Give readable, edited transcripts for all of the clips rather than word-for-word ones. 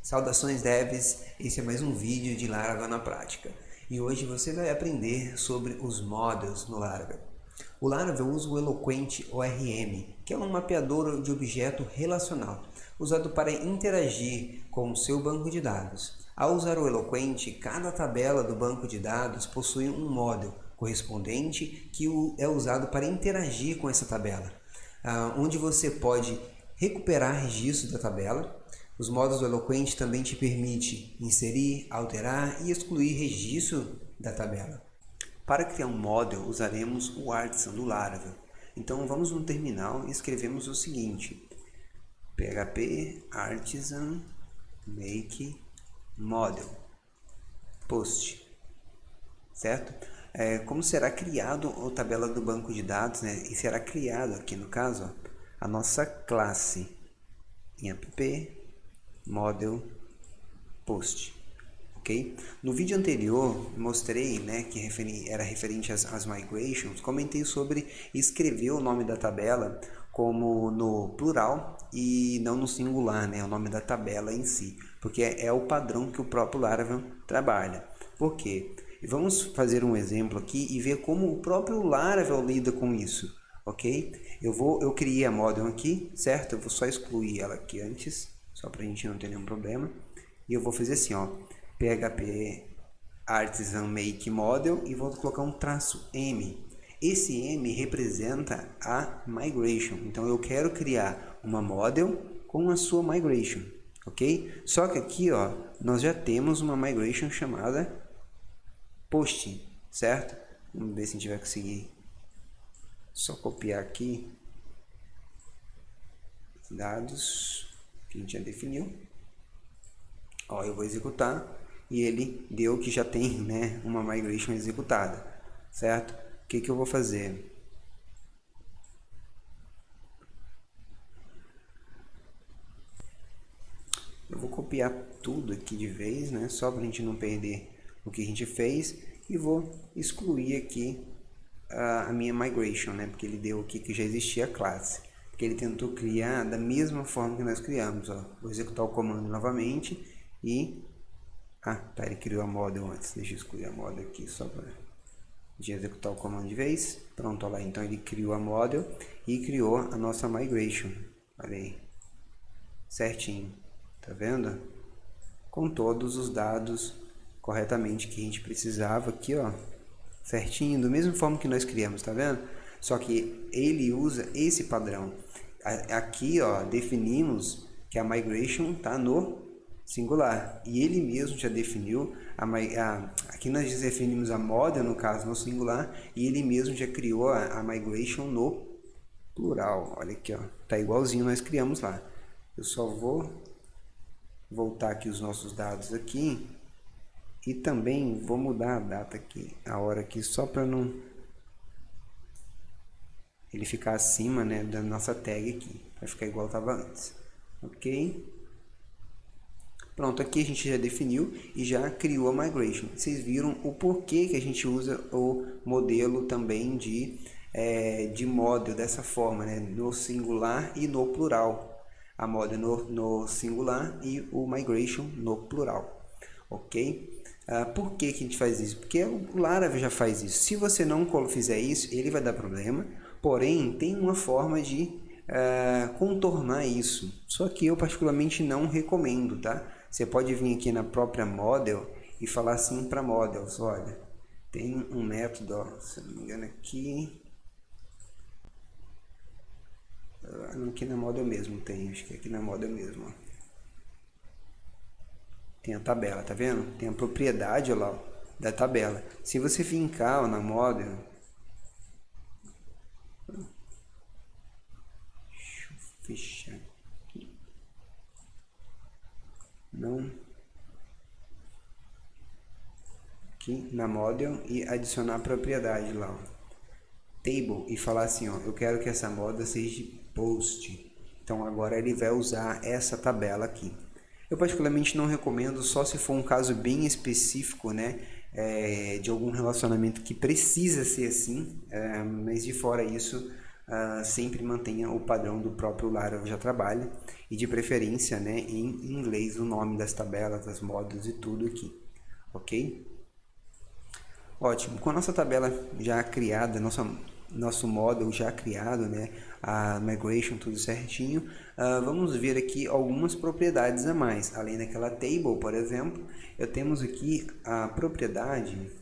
Saudações devs, esse é mais um vídeo de Laravel na prática. E hoje você vai aprender sobre os models no Laravel. O Laravel usa o Eloquent ORM, que é um mapeador de objeto relacional, usado para interagir com o seu banco de dados. Ao usar o Eloquent, cada tabela do banco de dados possui um model correspondente que é usado para interagir com essa tabela, onde você pode recuperar registros da tabela. Os modos do Eloquent também te permitem inserir, alterar e excluir registro da tabela. Para criar um model, usaremos o Artisan do Laravel. Então vamos no terminal e escrevemos o seguinte: php artisan make model post, certo? Como será criado a tabela do banco de dados, né? E será criado aqui no caso a nossa classe em app model post, ok? No vídeo anterior mostrei, né, que era referente às migrations. Comentei sobre escrever o nome da tabela como no plural e não no singular, né, o nome da tabela em si, porque é o padrão que o próprio Laravel trabalha. Por quê? Vamos fazer um exemplo aqui e ver como o próprio Laravel lida com isso, ok? Eu criei a model aqui, certo? Eu vou só excluir ela aqui antes, só para a gente não ter nenhum problema. E eu vou fazer assim, ó, php artisan make model e vou colocar um traço M. Esse M representa a migration. Então eu quero criar uma model com a sua migration, ok? Só que aqui, ó, nós já temos uma migration chamada post, certo? Vamos ver se a gente vai conseguir. Só copiar aqui dados que a gente já definiu. Ó, eu vou executar e ele deu que já tem, né, uma migration executada, certo? O que eu vou fazer? Eu vou copiar tudo aqui de vez, né, só para a gente não perder o que a gente fez, e vou excluir aqui a minha migration, né, porque ele deu aqui que já existia a classe, porque ele tentou criar da mesma forma que nós criamos. Ó. Vou executar o comando novamente e ele criou a model antes. Deixa eu excluir a model aqui só para executar o comando de vez. Pronto, olha lá, então ele criou a model e criou a nossa migration. Olha aí, certinho, tá vendo? Com todos os dados corretamente que a gente precisava aqui, ó, certinho, do mesmo forma que nós criamos, tá vendo? Só que ele usa esse padrão. Aqui, ó, definimos que a migration tá no singular, e ele mesmo já definiu aqui nós definimos a model, no caso, no singular, e ele mesmo já criou a migration no plural. Olha aqui, ó, tá igualzinho nós criamos lá. Eu só vou voltar aqui os nossos dados aqui e também vou mudar a data aqui, a hora aqui, só para não ele ficar acima, né, da nossa tag aqui, vai ficar igual estava antes, ok? Pronto, aqui a gente já definiu e já criou a migration. Vocês viram o porquê que a gente usa o modelo também de model dessa forma, né? No singular e no plural. A model no singular e o migration no plural, ok? Por que a gente faz isso? Porque o Laravel já faz isso. Se você não fizer isso, ele vai dar problema. Porém, tem uma forma de contornar isso. Só que eu particularmente não recomendo, tá? Você pode vir aqui na própria model e falar assim para models: olha, tem um método, ó, se não me engano aqui na model mesmo tem, acho que aqui na model mesmo, ó. Tem a tabela, tá vendo? Tem a propriedade, ó lá, ó, da tabela. Se você vir cá, ó, na model, deixa eu fechar aqui, não, aqui na model, e adicionar a propriedade lá, ó, table, e falar assim, ó, eu quero que essa model seja post. Então agora ele vai usar essa tabela aqui. Eu particularmente não recomendo, só se for um caso bem específico, né, de algum relacionamento que precisa ser assim, mas de fora isso, sempre mantenha o padrão do próprio Laravel já trabalha, e de preferência, né, em inglês, o nome das tabelas, das modos e tudo aqui, ok? Ótimo, com a nossa tabela já criada, nosso model já criado, né, a migration tudo certinho, vamos ver aqui algumas propriedades a mais. Além daquela table, por exemplo, temos aqui a propriedade,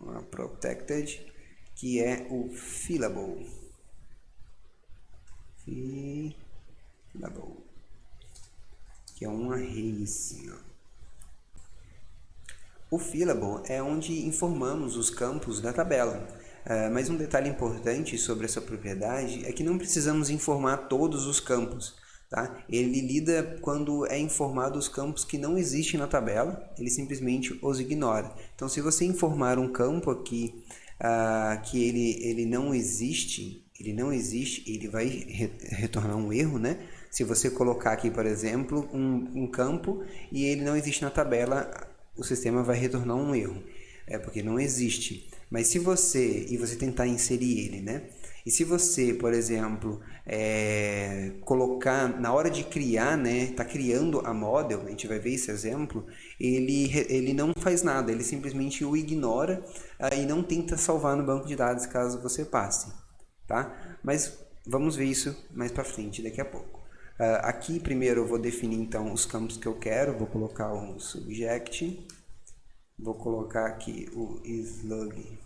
a protected, que é o fillable, que é um array assim, ó. O fillable é onde informamos os campos da tabela, mas um detalhe importante sobre essa propriedade é que não precisamos informar todos os campos. Tá? Ele lida quando é informado os campos que não existem na tabela, ele simplesmente os ignora. Então, se você informar um campo aqui que ele não existe, ele vai retornar um erro, né? Se você colocar aqui, por exemplo, um campo e ele não existe na tabela, o sistema vai retornar um erro, porque não existe. Mas se você tentar inserir ele, né? E se você, por exemplo, colocar na hora de criar, né? Tá criando a model, a gente vai ver esse exemplo. Ele não faz nada, ele simplesmente o ignora e não tenta salvar no banco de dados caso você passe, tá? Mas vamos ver isso mais para frente, daqui a pouco. Aqui primeiro eu vou definir então os campos que eu quero, vou colocar um subject, vou colocar aqui o slug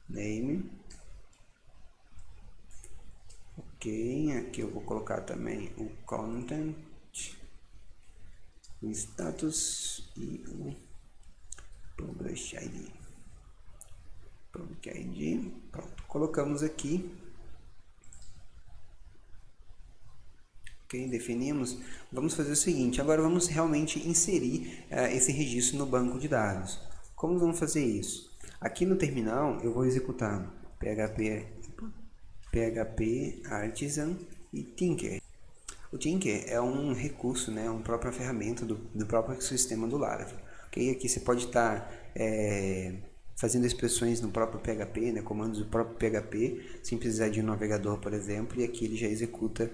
name, ok, aqui eu vou colocar também o content, o status e o public ID. Pronto, colocamos aqui, ok, definimos. Vamos fazer o seguinte, agora vamos realmente inserir esse registro no banco de dados. Como vamos fazer isso? Aqui no terminal eu vou executar php artisan e tinker. O tinker é um recurso, né, uma própria ferramenta do próprio sistema do Laravel. Okay? Aqui você pode estar fazendo expressões no próprio PHP, né, comandos do próprio PHP, sem precisar de um navegador, por exemplo, e aqui ele já executa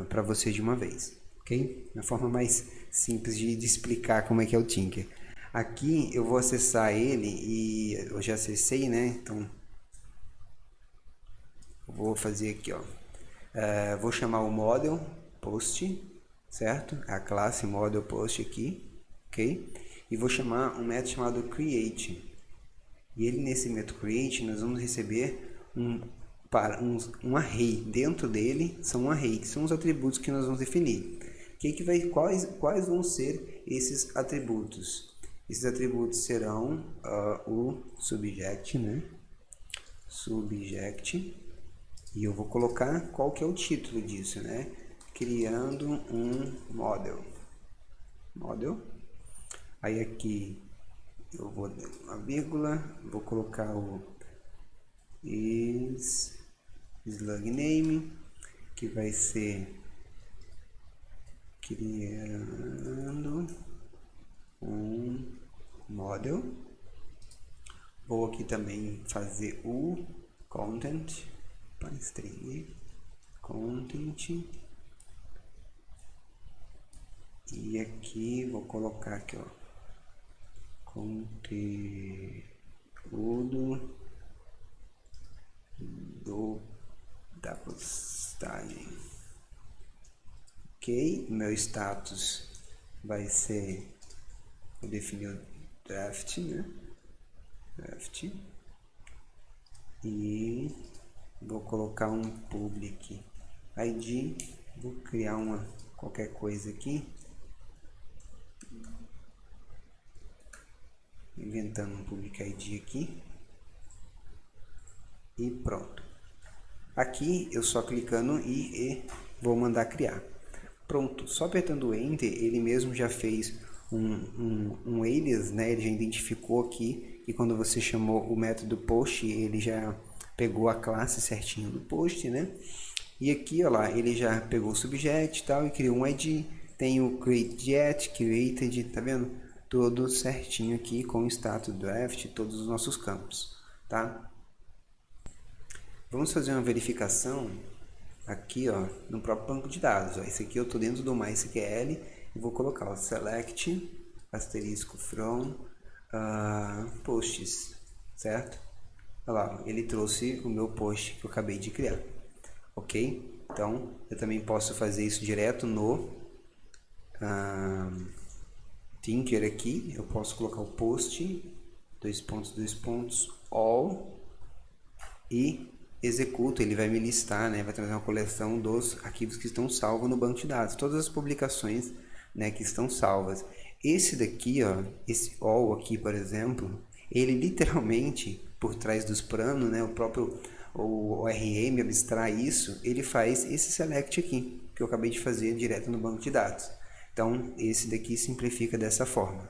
para você de uma vez. Ok? Na forma mais simples de explicar como é que é o tinker. Aqui eu vou acessar ele e eu já acessei, né? Então vou fazer aqui, ó. Vou chamar o model post, certo? A classe model post aqui, ok? E vou chamar um método chamado create. E ele nesse método create nós vamos receber um array. Dentro dele são um array, que são os atributos que nós vamos definir. Quais vão ser esses atributos? Esses atributos serão o subject, né? Subject. E eu vou colocar qual que é o título disso, né? Criando um model. Aí aqui eu vou dar uma vírgula, vou colocar o slug name, que vai ser criando um model. Vou aqui também fazer o content, string content, e aqui vou colocar aqui, ó, conteúdo da postagem. Ok, meu status vai ser, vou definir o draft, né? Draft, e vou colocar um public ID, vou criar qualquer coisa aqui, inventando um public ID aqui, e pronto. Aqui eu só clicando e vou mandar criar. Pronto, só apertando o Enter, ele mesmo já fez um alias, né? Ele já identificou aqui, e quando você chamou o método post, ele já pegou a classe certinho do post, né? E aqui, ó lá, ele já pegou o subject e tal, e criou um ID, tem o create created, tá vendo? Tudo certinho aqui com o status draft, todos os nossos campos, tá? Vamos fazer uma verificação aqui, ó, no próprio banco de dados. Ó. Esse aqui eu estou dentro do MySQL e vou colocar o select asterisco from posts, certo? Olha lá, ele trouxe o meu post que eu acabei de criar, ok? Então, eu também posso fazer isso direto no Thinker aqui. Eu posso colocar o post, dois pontos, all, e executo, ele vai me listar, né, vai trazer uma coleção dos arquivos que estão salvos no banco de dados, todas as publicações, né, que estão salvas. Esse daqui, ó, esse all aqui, por exemplo, ele literalmente, por trás dos planos, né, o próprio o ORM abstrai isso, ele faz esse select aqui, que eu acabei de fazer direto no banco de dados. Então, esse daqui simplifica dessa forma.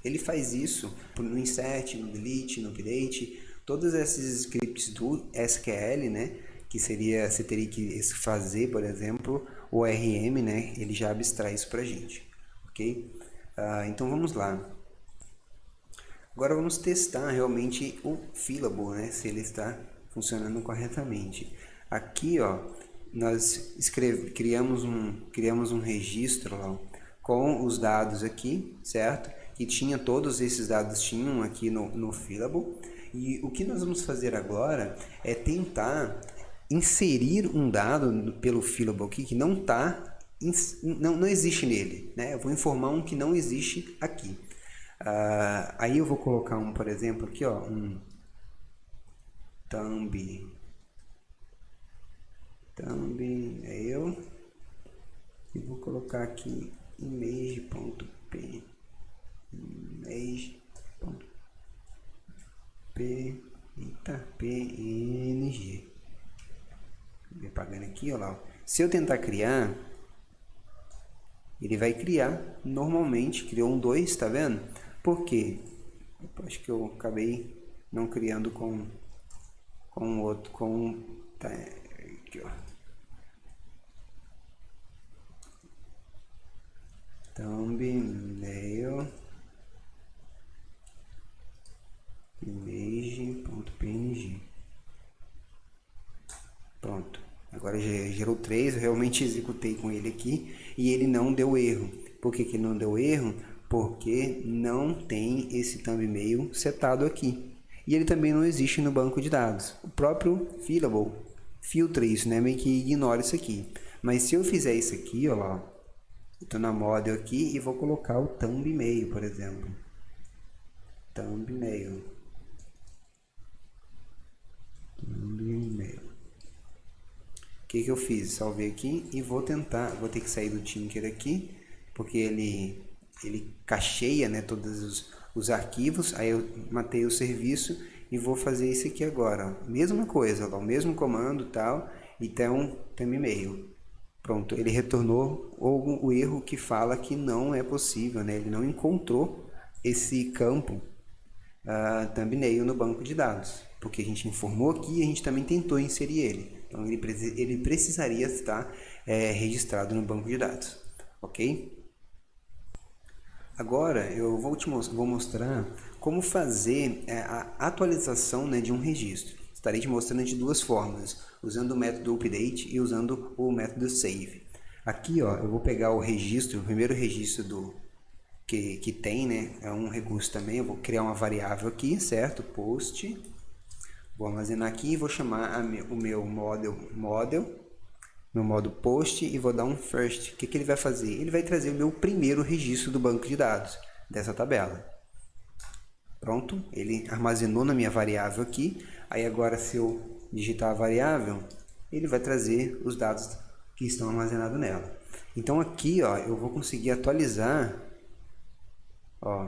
Ele faz isso no insert, no delete, no update, todos esses scripts do SQL, né, que seria, você teria que fazer, por exemplo, o ORM, né, ele já abstrai isso para a gente, ok? Então vamos lá. Agora vamos testar realmente o Fillable, né, se ele está funcionando corretamente. Aqui, ó, nós criamos um registro lá, com os dados aqui, certo? Que tinha todos esses dados tinham aqui no Fillable. E o que nós vamos fazer agora é tentar inserir um dado pelo Fillable aqui que não existe nele, né? Eu vou informar um que não existe aqui. Aí eu vou colocar por exemplo, aqui, ó, um thumbnail, e vou colocar aqui image.png. Vou apagando aqui, ó lá. Se eu tentar criar, ele vai criar normalmente, criou um 2, tá vendo? Por quê? Acho que eu acabei não criando com outro, tá, aqui, ó. Thumbnail image.png. Pronto. Agora já gerou 3, eu realmente executei com ele aqui e ele não deu erro. Por que que não deu erro? Porque não tem esse thumbnail setado aqui. E ele também não existe no banco de dados. O próprio Fillable filtra isso, né? Meio que ignora isso aqui. Mas se eu fizer isso aqui, ó lá, eu tô na model aqui e vou colocar o thumbnail, por exemplo. Thumbnail. O que eu fiz? Salvei aqui e vou ter que sair do Tinker aqui, porque ele cacheia, né, todos os arquivos. Aí eu matei o serviço e vou fazer isso aqui agora. Mesma coisa, ó, o mesmo comando tal, então tem e-mail. Pronto, ele retornou o erro que fala que não é possível, né? Ele não encontrou esse campo thumbnail no banco de dados, porque a gente informou aqui e a gente também tentou inserir ele. Então ele precisaria estar registrado no banco de dados, ok? Agora eu vou mostrar como fazer a atualização, né, de um registro. Estarei te mostrando de duas formas, usando o método update e usando o método save. Aqui, ó, eu vou pegar o registro, o primeiro registro que tem, né, é um recurso também. Eu vou criar uma variável aqui, certo? Post. Vou armazenar aqui e vou chamar o meu modo post e vou dar um first. O que ele vai fazer? Ele vai trazer o meu primeiro registro do banco de dados dessa tabela. Pronto, ele armazenou na minha variável aqui. Aí agora, se eu digitar a variável, ele vai trazer os dados que estão armazenados nela. Então aqui, ó, eu vou conseguir atualizar, ó,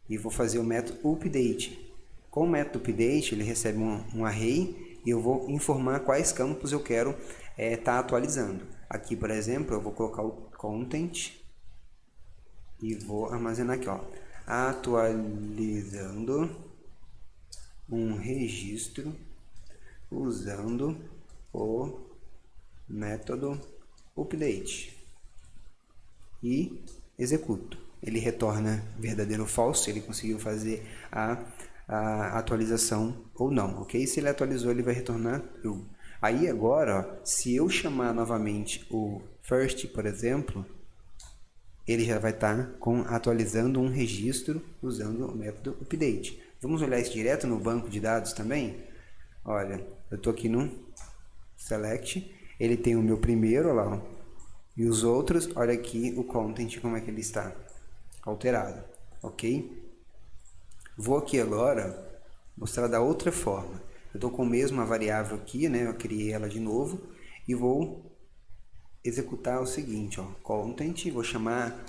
e vou fazer o método update. Com o método update, ele recebe um array e eu vou informar quais campos eu quero estar atualizando. Aqui, por exemplo, eu vou colocar o content e vou armazenar aqui, ó, atualizando um registro usando o método update. e executo. Ele retorna verdadeiro ou falso, se ele conseguiu fazer a atualização ou não, ok? Se ele atualizou, ele vai retornar true. Aí agora, ó, se eu chamar novamente o first, por exemplo, ele já vai estar atualizando um registro usando o método update. Vamos olhar isso direto no banco de dados também? Olha, eu estou aqui no select, ele tem o meu primeiro, olha lá, ó, e os outros, olha aqui o content, como é que ele está alterado, ok? Vou aqui agora mostrar da outra forma. Eu estou com a mesma variável aqui, né? Eu criei ela de novo e vou executar o seguinte, ó, content, vou chamar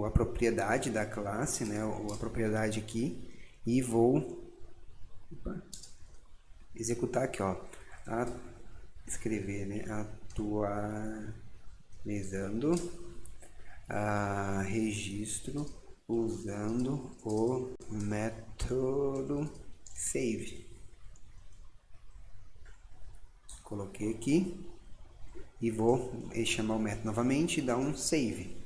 a propriedade da classe, né? A propriedade aqui e vou executar aqui, ó, escrever, né? Atualizando registro usando o método save. Coloquei aqui e vou chamar o método novamente e dar um save.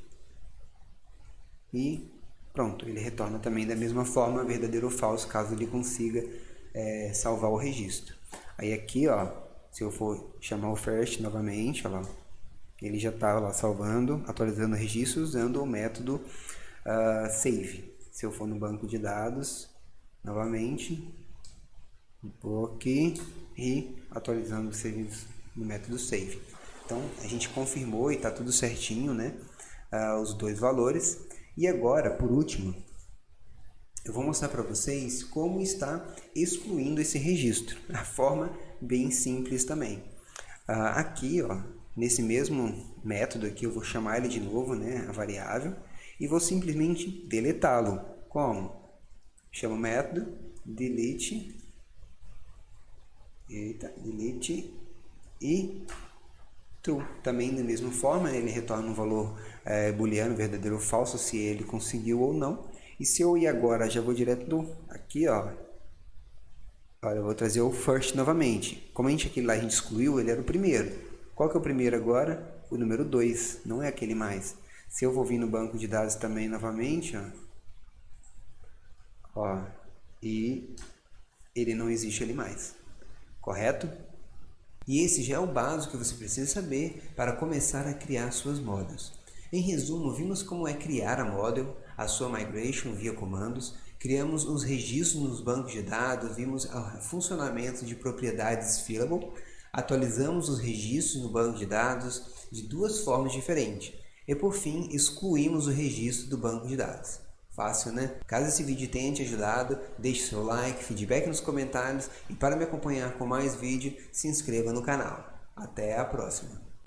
E pronto, ele retorna também da mesma forma, verdadeiro ou falso, caso ele consiga salvar o registro. Aí aqui, ó, se eu for chamar o first novamente, ó lá, ele já está lá salvando, atualizando o registro usando o método save. Se eu for no banco de dados, novamente, vou aqui e atualizando o serviço no método save. Então, a gente confirmou e está tudo certinho, né? Os dois valores. E agora, por último, eu vou mostrar para vocês como está excluindo esse registro. A forma bem simples também. Aqui, ó, nesse mesmo método aqui, eu vou chamar ele de novo, né? A variável. E vou simplesmente deletá-lo. Como? Chamo o método delete, delete e true. Também da mesma forma, ele retorna um valor booleano, verdadeiro ou falso, se ele conseguiu ou não. E se eu ir agora, já vou direto aqui, ó. Olha, eu vou trazer o first novamente. Como aquele lá a gente excluiu, ele era o primeiro. Qual que é o primeiro agora? O número 2, não é aquele mais. Se eu vou vir no banco de dados também novamente, ó, e ele não existe ali mais, correto? E esse já é o básico que você precisa saber para começar a criar suas models. Em resumo, vimos como é criar a model, a sua migration via comandos, criamos os registros nos bancos de dados, vimos o funcionamento de propriedades fillable, atualizamos os registros no banco de dados de duas formas diferentes. E por fim, excluímos o registro do banco de dados. Fácil, né? Caso esse vídeo tenha te ajudado, deixe seu like, feedback nos comentários e para me acompanhar com mais vídeos, se inscreva no canal. Até a próxima!